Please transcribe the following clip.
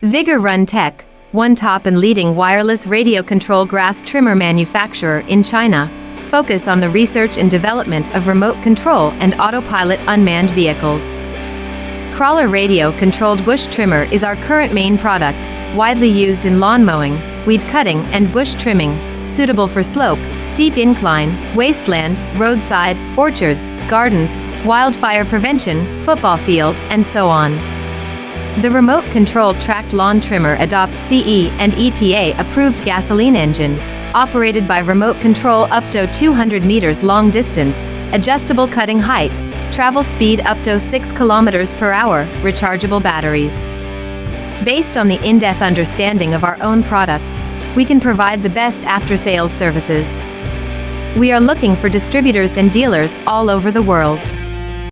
Vigorun Tech, one top and leading wireless radio control grass trimmer manufacturer in China, focus on the research and development of remote control and autopilot unmanned vehicles. Crawler radio-controlled bush trimmer is our current main product, widely used in lawn mowing, weed cutting and bush trimming, suitable for slope, steep incline, wasteland, roadside, orchards, gardens, wildfire prevention, football field, and so on. The remote-controlled tracked lawn trimmer adopts CE and EPA-approved gasoline engine, operated by remote control up to 200 meters long distance, adjustable cutting height, travel speed up to 6 kilometers per hour, rechargeable batteries. Based on the in-depth understanding of our own products, we can provide the best after-sales services. We are looking for distributors and dealers all over the world.